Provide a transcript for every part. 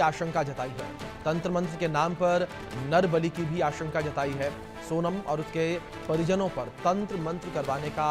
आशंका जताई है। तंत्र मंत्र के नाम पर नर बलि की भी आशंका जताई है। सोनम और उसके परिजनों पर तंत्र मंत्र करवाने का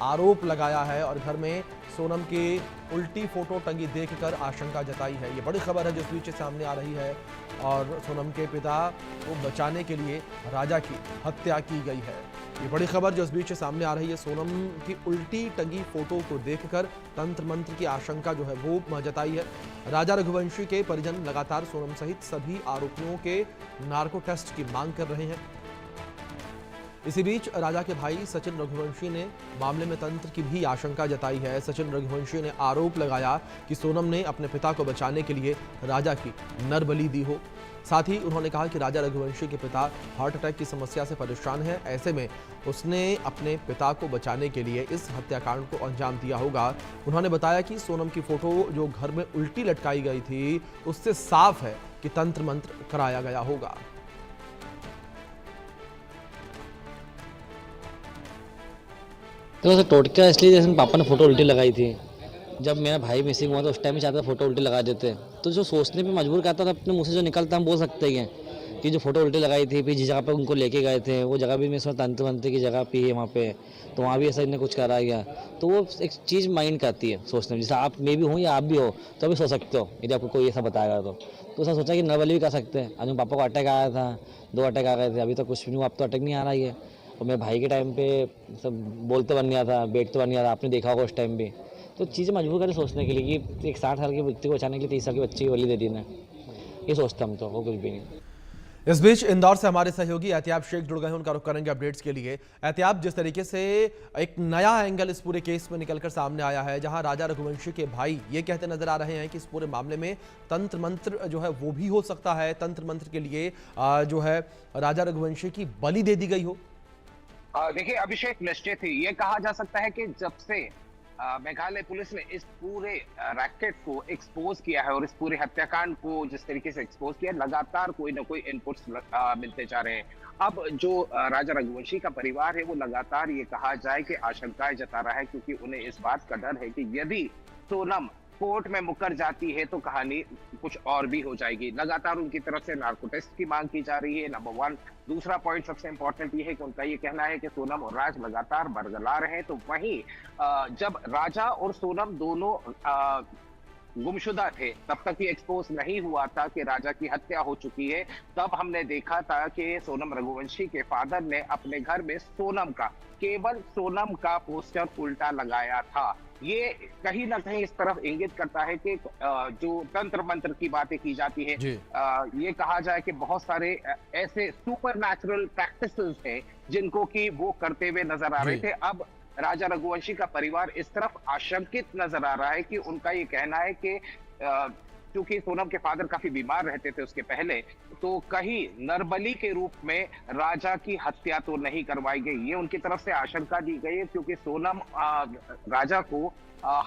आरोप लगाया है और घर में सोनम की उल्टी फोटो टंगी देखकर आशंका जताई है। ये बड़ी खबर है जो इस बीच सामने आ रही है और सोनम के पिता को बचाने के लिए राजा की हत्या की गई है। ये बड़ी खबर जो इस बीच सामने आ रही है, सोनम की उल्टी टंगी फोटो को देखकर तंत्र मंत्र की आशंका जो है वो जताई है। राजा रघुवंशी के परिजन लगातार सोनम सहित सभी आरोपियों के नार्को टेस्ट की मांग कर रहे हैं। इसी बीच राजा के भाई सचिन रघुवंशी ने मामले में तंत्र की भी आशंका जताई है। सचिन रघुवंशी ने आरोप लगाया कि सोनम ने अपने पिता को बचाने के लिए राजा की नरबलि दी हो। साथ ही उन्होंने कहा कि राजा रघुवंशी के पिता हार्ट अटैक की समस्या से परेशान हैं, ऐसे में उसने अपने पिता को बचाने के लिए इस हत्याकांड को अंजाम दिया होगा। उन्होंने बताया कि सोनम की फोटो जो घर में उल्टी लटकाई गई थी उससे साफ है कि तंत्र मंत्र कराया गया होगा। तो टोटका इसलिए जैसे पापा ने फोटो उल्टी लगाई थी। जब मेरा भाई मिसिंग हुआ तो उस टाइम ही चाहता था फोटो उल्टी लगा देते, तो जो सोचने पे मजबूर करता था अपने मुंह से जो निकलता हम बोल सकते हैं कि जो फोटो उल्टी लगाई थी, फिर जिस जगह पे उनको लेके गए थे वो जगह भी मैं सुना तंत्र मंत्र की जगह पे है वहाँ पे, तो वहाँ भी ऐसा इन्हें कुछ करा गया। तो वो एक चीज़ माइंड करती है सोचने में, जैसे आप मे भी हो या आप भी हो तो अभी सोच सकते हो यदि आपको कोई ऐसा बताएगा तो ऐसा सोचा कि नरबलि भी कर सकते हैं। आज पापा को अटैक आया था, 2 अटैक आ गए थे, अभी तक कुछ भी नहीं हुआ, अब तो अटैक नहीं आ रहा है। और मेरे भाई के टाइम पे सब बोलते बन गया था, बैठते बन गया था, आपने देखा होगा उस टाइम भी। तो चीज़ें मजबूर करें सोचने के लिए कि एक 60 साल के व्यक्ति को बचाने के लिए 30 साल के बच्चे की बलि दे दी ना, ये सोचते हम तो, वो कुछ भी नहीं। इस बीच इंदौर से हमारे सहयोगी एहतियाब शेख जुड़ गए हैं, उनका रुख करेंगे अपडेट्स के लिए। एहतियाब, जिस तरीके से एक नया एंगल इस पूरे केस में निकलकर सामने आया है, जहां राजा रघुवंशी के भाई ये कहते नजर आ रहे हैं कि इस पूरे मामले में तंत्र मंत्र जो है वो भी हो सकता है, तंत्र मंत्र के लिए जो है राजा रघुवंशी की बलि दे दी गई हो। देखिए अभिषेक, निश्चित ही ये कहा जा सकता है कि जब से मेघालय पुलिस ने इस पूरे रैकेट को एक्सपोज किया है और इस पूरे हत्याकांड को जिस तरीके से एक्सपोज किया, लगातार कोई ना कोई इनपुट्स मिलते जा रहे हैं। अब जो राजा रघुवंशी का परिवार है वो लगातार ये कहा जाए कि आशंकाएं जता रहा है, क्योंकि उन्हें इस बात का डर है कि यदि सोनम कोर्ट में मुकर जाती है तो कहानी कुछ और भी हो जाएगी। लगातार उनकी तरफ से नार्को टेस्ट की मांग की जा रही है, नंबर 1। दूसरा पॉइंट सबसे इंपॉर्टेंट ये है कि उनका ये कहना है कि सोनम और राज लगातार बरगला रहे हैं। तो वहीं जब राजा और सोनम दोनों गुमशुदा थे, तब तक ये एक्सपोज नहीं हुआ था कि राजा की हत्या हो चुकी है। तब हमने देखा था कि सोनम रघुवंशी के फादर ने अपने घर में केवल सोनम का पोस्टर उल्टा लगाया था। ये कहीं ना कहीं इस तरफ इंगित करता है कि जो तंत्र मंत्र की बातें की जाती है, ये कहा जाए कि बहुत सारे ऐसे सुपर नेचुरल प्रैक्टिसेस हैं जिनको कि वो करते हुए नजर आ रहे थे। अब राजा रघुवंशी का परिवार इस तरफ आशंकित नजर आ रहा है कि उनका ये कहना है कि क्योंकि सोनम के फादर काफी बीमार रहते थे उसके पहले, तो कहीं नरबली के रूप में राजा की हत्या तो नहीं करवाई गई, ये उनकी तरफ से आशंका दी गई है। क्योंकि सोनम राजा को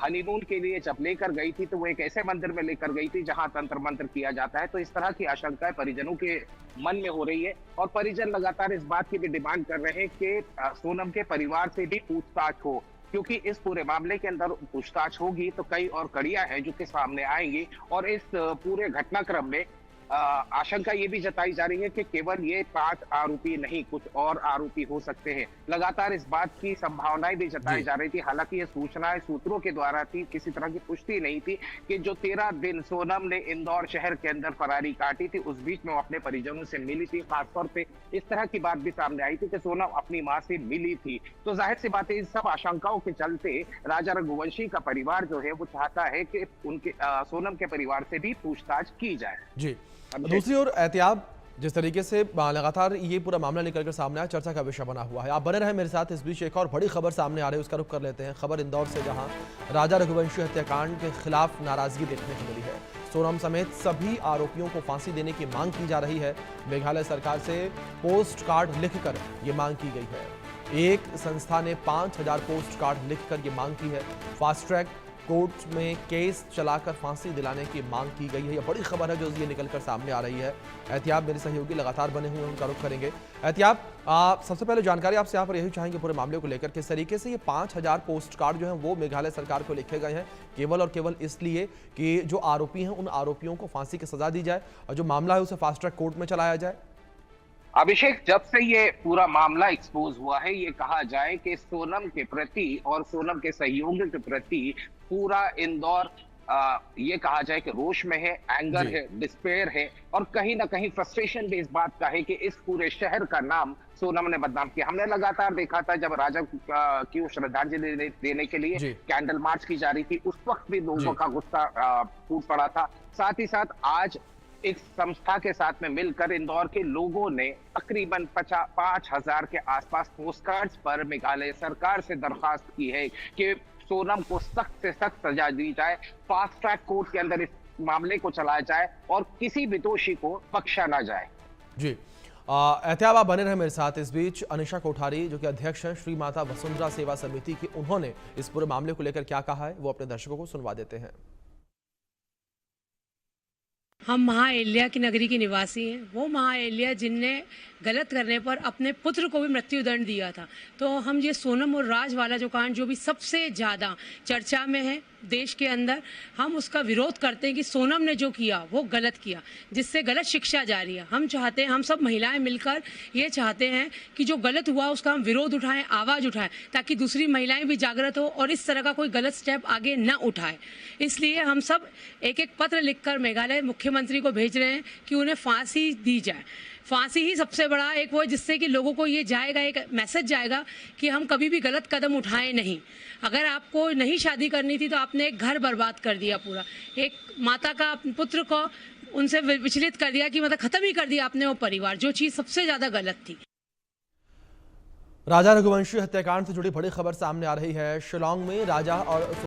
हनीमून के लिए जब लेकर गई थी तो वो एक ऐसे मंदिर में लेकर गई थी जहां तंत्र मंत्र किया जाता है। तो इस तरह की आशंकाएं परिजनों के मन में हो रही है और परिजन लगातार इस बात की भी डिमांड कर रहे हैं कि सोनम के परिवार से भी पूछताछ हो, क्योंकि इस पूरे मामले के अंदर पूछताछ होगी तो कई और कड़ियां हैं जो कि सामने आएंगी। और इस पूरे घटनाक्रम में आशंका ये भी जताई जा रही है कि केवल ये 5 आरोपी नहीं, कुछ और आरोपी हो सकते हैं। लगातार इस बात की संभावनाएं भी जताई जा रही थी। हालांकि ये सूचनाएं सूत्रों के द्वारा थी, किसी तरह की पुष्टि नहीं थी कि जो 13 दिन सोनम ने इंदौर शहर के अंदर फरारी काटी थी, उस बीच में वो अपने परिजनों से मिली थी। खासतौर पे इस तरह की बात भी सामने आई थी कि सोनम अपनी माँ से मिली थी। तो जाहिर सी बात है, इन सब आशंकाओं के चलते राजा रघुवंशी का परिवार जो है वो चाहता है कि उनके सोनम के परिवार से भी पूछताछ की जाए। जी, दूसरी ओर एहतियाब, जिस तरीके से लगातार ये पूरा मामला निकलकर सामने आया, चर्चा का विषय बना हुआ है। आप बने रहे मेरे साथ। इस बीच एक और बड़ी खबर सामने आ रही है, उसका रुख कर लेते हैं। खबर इंदौर से, जहां राजा रघुवंशी हत्याकांड के खिलाफ नाराजगी देखने को मिली है। सोनम समेत सभी आरोपियों को फांसी देने की मांग की जा रही है। मेघालय सरकार से पोस्ट कार्ड लिखकर ये मांग की गई है। एक संस्था ने 5000 पोस्ट कार्ड लिखकर ये मांग की है। फास्ट ट्रैक कोर्ट में केस चलाकर फांसी दिलाने की मांग की गई है। यह बड़ी खबर है जो ये निकलकर सामने आ रही है। एहतियाब मेरे सहयोगी लगातार बने हुए हैं, उनका रुख करेंगे। एहतियाब, सबसे पहले जानकारी आपसे यहाँ पर यही चाहेंगे पूरे मामले को लेकर, किस तरीके से ये 5000 पोस्ट कार्ड जो हैं वो मेघालय सरकार को लिखे गए हैं केवल और केवल इसलिए कि जो आरोपी हैं उन आरोपियों को फांसी की सजा दी जाए और जो मामला है उसे फास्ट ट्रैक कोर्ट में चलाया जाए। अभिषेक, जब से ये पूरा मामला एक्सपोज हुआ है, ये कहा जाए कि सोनम के प्रति और सोनम के सहयोगियों के प्रति पूरा इंदौर ये कहा जाए कि रोष में है, एंगर है, डिस्पेयर है और कहीं ना कहीं फ्रस्ट्रेशन भी इस बात का है कि इस पूरे शहर का नाम सोनम ने बदनाम किया। हमने लगातार देखा था जब राजा की श्रद्धांजलि देने के लिए कैंडल मार्च की जा रही थी, उस वक्त भी लोगों का गुस्सा फूट पड़ा था। साथ ही साथ आज एक संस्था के साथ में मिलकर इंदौर के लोगों ने तकरीबन 5,000 के आसपास पोस्टकार्ड्स पर मेघालय सरकार से दरखास्त की है कि सोनम को सख्त से सख्त सजा दी जाए, फास्ट ट्रैक कोर्ट के अंदर इस मामले को चलाया जाए और किसी भी दोषी को बख्शा ना जाए। जी, एहतियाब आप बने रहे मेरे साथ। इस बीच अनिशा कोठारी जो कि अध्यक्ष हैं श्री माता वसुंधरा सेवा समिति की, उन्होंने इस पूरे मामले को लेकर क्या कहा है वो अपने दर्शकों को सुनवा देते हैं। हम महाअहिल्या की नगरी के निवासी हैं। वो महाअहिल्या जिनने गलत करने पर अपने पुत्र को भी मृत्युदंड दिया था। तो हम ये सोनम और राज वाला जो कांड जो भी सबसे ज़्यादा चर्चा में है देश के अंदर, हम उसका विरोध करते हैं कि सोनम ने जो किया वो गलत किया, जिससे गलत शिक्षा जारी है। हम चाहते हैं, हम सब महिलाएं मिलकर ये चाहते हैं कि जो गलत हुआ उसका हम विरोध उठाएं, आवाज़ उठाएं, ताकि दूसरी महिलाएं भी जागृत हो और इस तरह का कोई गलत स्टेप आगे न उठाए। इसलिए हम सब एक एक पत्र लिखकर मेघालय मुख्यमंत्री को भेज रहे हैं कि उन्हें फांसी दी जाए। फांसी ही सबसे बड़ा एक वो, जिससे कि लोगों को ये जाएगा, एक मैसेज जाएगा कि हम कभी भी गलत कदम उठाएं नहीं। अगर आपको नहीं शादी करनी थी तो आपने एक घर बर्बाद कर दिया पूरा, एक माता का पुत्र को उनसे विचलित कर दिया कि मतलब खत्म ही कर दिया आपने वो परिवार, जो चीज़ सबसे ज़्यादा गलत थी। राजा रघुवंशी हत्याकांड से जुड़ी बड़ी खबर सामने आ रही है। शिलांग में राजा और